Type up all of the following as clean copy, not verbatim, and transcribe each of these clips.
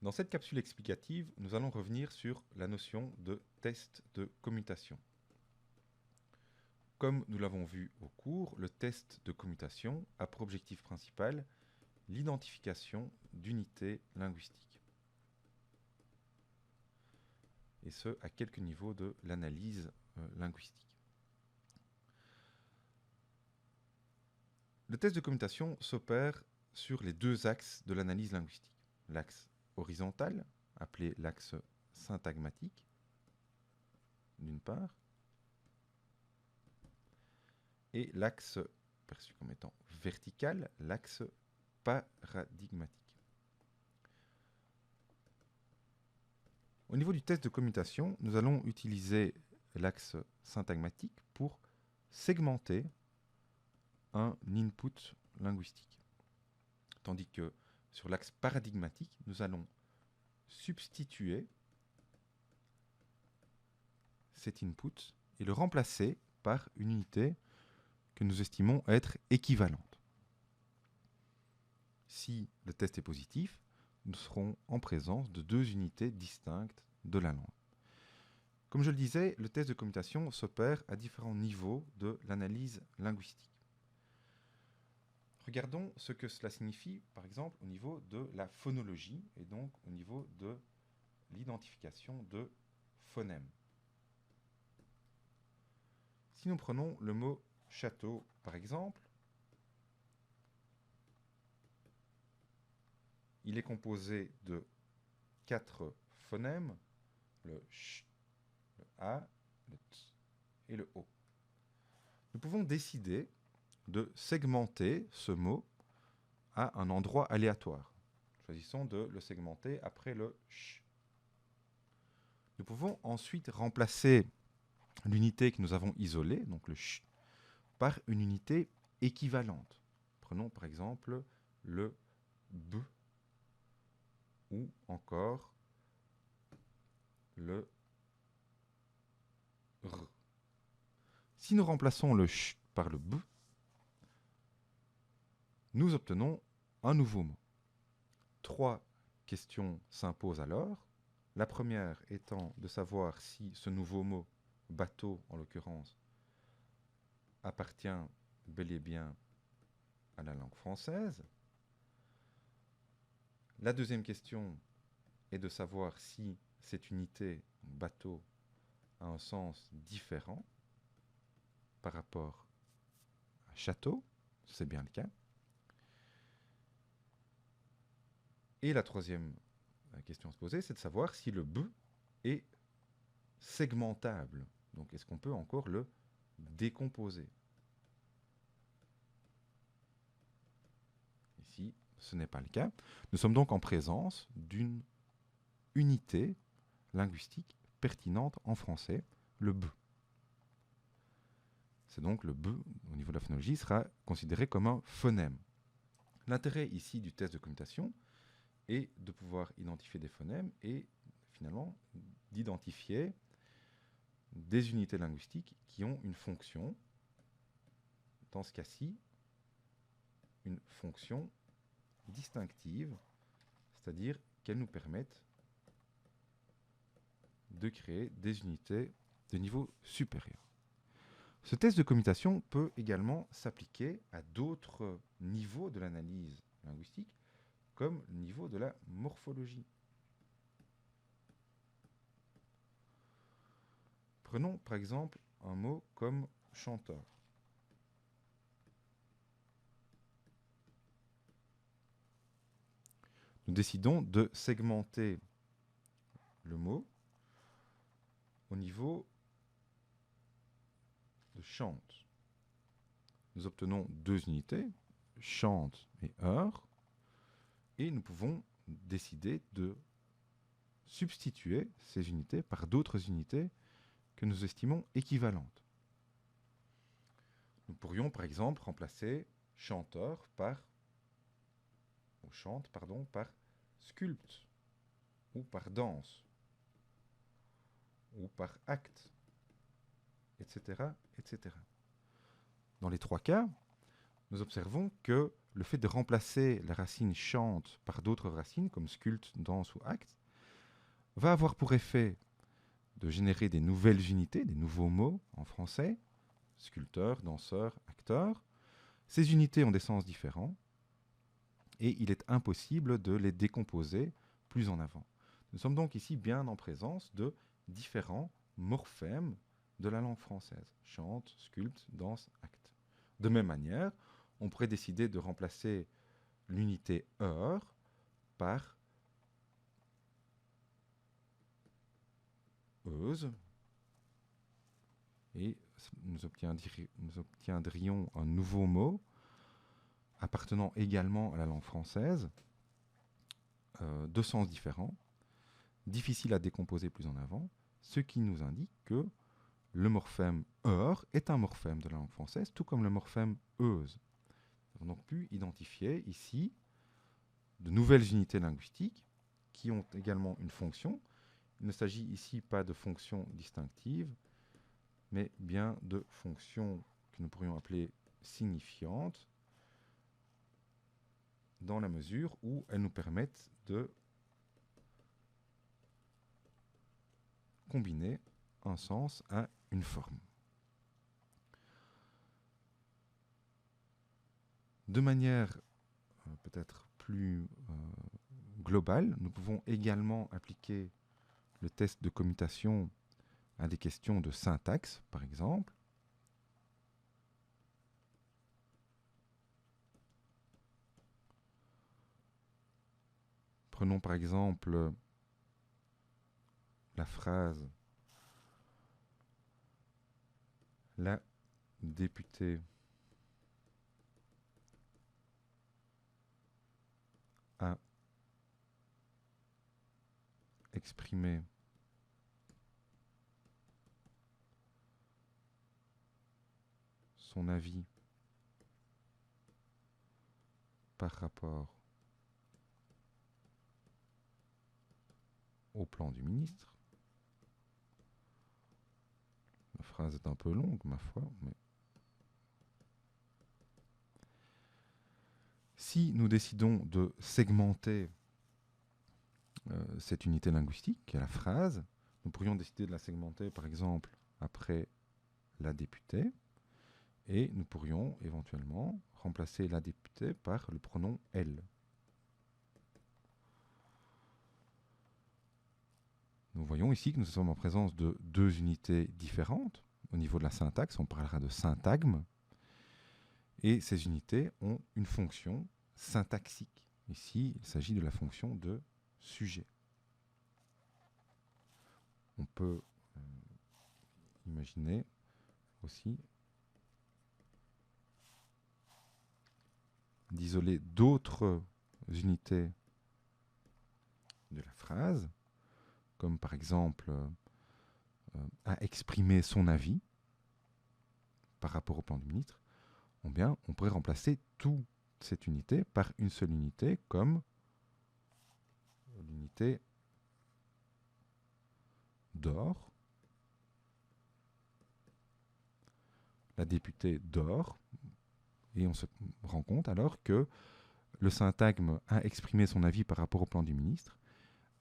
Dans cette capsule explicative, nous allons revenir sur la notion de test de commutation. Comme nous l'avons vu au cours, le test de commutation a pour objectif principal l'identification d'unités linguistiques. Et ce, à quelques niveaux de l'analyse linguistique. Le test de commutation s'opère sur les deux axes de l'analyse linguistique. L'axe horizontal, appelé l'axe syntagmatique, d'une part, et l'axe perçu comme étant vertical, l'axe paradigmatique. Au niveau du test de commutation, nous allons utiliser l'axe syntagmatique pour segmenter un input linguistique. Tandis que sur l'axe paradigmatique, nous allons substituer cet input et le remplacer par une unité que nous estimons être équivalente. Si le test est positif, nous serons en présence de deux unités distinctes de la langue. Comme je le disais, le test de commutation s'opère à différents niveaux de l'analyse linguistique. Regardons ce que cela signifie, par exemple, au niveau de la phonologie et donc au niveau de l'identification de phonèmes. Si nous prenons le mot château, par exemple, il est composé de 4 phonèmes, le ch, le a, le t et le o. Nous pouvons décider de segmenter ce mot à un endroit aléatoire. Choisissons de le segmenter après le ch. Nous pouvons ensuite remplacer l'unité que nous avons isolée, donc le ch, par une unité équivalente. Prenons par exemple le b ou encore le r. Si nous remplaçons le ch par le b, nous obtenons un nouveau mot. 3 questions s'imposent alors. La première étant de savoir si ce nouveau mot, bateau en l'occurrence, appartient bel et bien à la langue française. La deuxième question est de savoir si cette unité, bateau, a un sens différent par rapport à château, c'est bien le cas. Et la troisième question à se poser, c'est de savoir si le b est segmentable. Donc, est-ce qu'on peut encore le décomposer? Ici, ce n'est pas le cas. Nous sommes donc en présence d'une unité linguistique pertinente en français, le b. C'est donc le b, au niveau de la phonologie, sera considéré comme un phonème. L'intérêt ici du test de commutation est de pouvoir identifier des phonèmes et finalement d'identifier des unités linguistiques qui ont une fonction, dans ce cas-ci, une fonction distinctive, c'est-à-dire qu'elles nous permettent de créer des unités de niveau supérieur. Ce test de commutation peut également s'appliquer à d'autres niveaux de l'analyse linguistique, comme le niveau de la morphologie. Prenons par exemple un mot comme chanteur. Nous décidons de segmenter le mot au niveau de chante. Nous obtenons deux unités, chante et heure, et nous pouvons décider de substituer ces unités par d'autres unités que nous estimons équivalentes. Nous pourrions par exemple remplacer chanteur par chante par sculpte ou par danse ou par acte, etc., etc. Dans les trois cas, nous observons que le fait de remplacer la racine chante par d'autres racines, comme sculpte, danse ou acte, va avoir pour effet de générer des nouvelles unités, des nouveaux mots en français, sculpteur, danseur, acteur. Ces unités ont des sens différents et il est impossible de les décomposer plus en avant. Nous sommes donc ici bien en présence de différents morphèmes de la langue française. Chante, sculpte, danse, acte. De même manière, on pourrait décider de remplacer l'unité heure par euse et nous obtiendrions un nouveau mot appartenant également à la langue française, de sens différents, difficile à décomposer plus en avant, ce qui nous indique que le morphème heure est un morphème de la langue française, tout comme le morphème euse. Nous avons donc pu identifier ici de nouvelles unités linguistiques qui ont également une fonction. Il ne s'agit ici pas de fonctions distinctives, mais bien de fonctions que nous pourrions appeler signifiantes, dans la mesure où elles nous permettent de combiner un sens à une forme. De manière peut-être plus globale, nous pouvons également appliquer le test de commutation à des questions de syntaxe, par exemple. Prenons par exemple la phrase « La députée a exprimé son avis par rapport au plan du ministre ». La phrase est un peu longue, ma foi, mais si nous décidons de segmenter cette unité linguistique, qui est la phrase, nous pourrions décider de la segmenter, par exemple, après la députée, et nous pourrions éventuellement remplacer la députée par le pronom elle. Nous voyons ici que nous sommes en présence de deux unités différentes. Au niveau de la syntaxe, on parlera de syntagme. Et ces unités ont une fonction syntaxique. Ici, il s'agit de la fonction de sujet. On peut imaginer aussi d'isoler d'autres unités de la phrase, comme par exemple à exprimer son avis par rapport au plan du ministre, ou bien on pourrait remplacer toute cette unité par une seule unité, comme l'unité dort. La députée dort, et on se rend compte alors que le syntagme a exprimé son avis par rapport au plan du ministre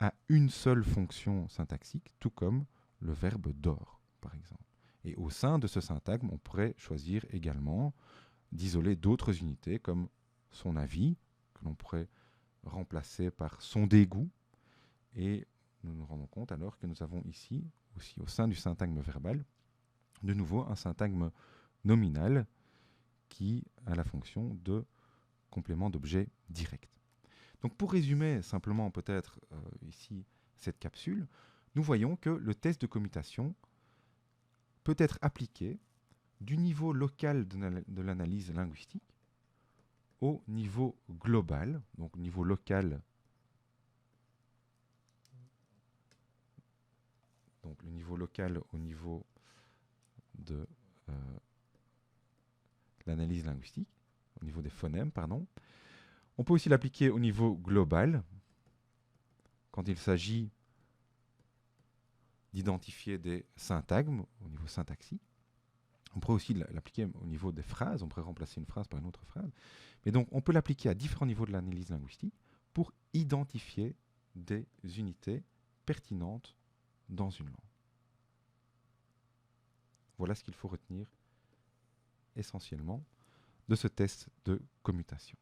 a une seule fonction syntaxique, tout comme le verbe dort, par exemple. Et au sein de ce syntagme, on pourrait choisir également d'isoler d'autres unités, comme son avis, que l'on pourrait remplacer par son dégoût. Et nous nous rendons compte alors que nous avons ici, aussi au sein du syntagme verbal, de nouveau un syntagme nominal qui a la fonction de complément d'objet direct. Donc pour résumer simplement peut-être ici cette capsule, nous voyons que le test de commutation peut être appliqué du niveau local de l'analyse linguistique au niveau global, donc niveau local, donc le niveau local au niveau de l'analyse linguistique, au niveau des phonèmes, pardon. On peut aussi l'appliquer au niveau global, quand il s'agit d'identifier des syntagmes au niveau syntaxique. On pourrait aussi l'appliquer au niveau des phrases, on pourrait remplacer une phrase par une autre phrase. Mais donc, on peut l'appliquer à différents niveaux de l'analyse linguistique pour identifier des unités pertinentes dans une langue. Voilà ce qu'il faut retenir essentiellement de ce test de commutation.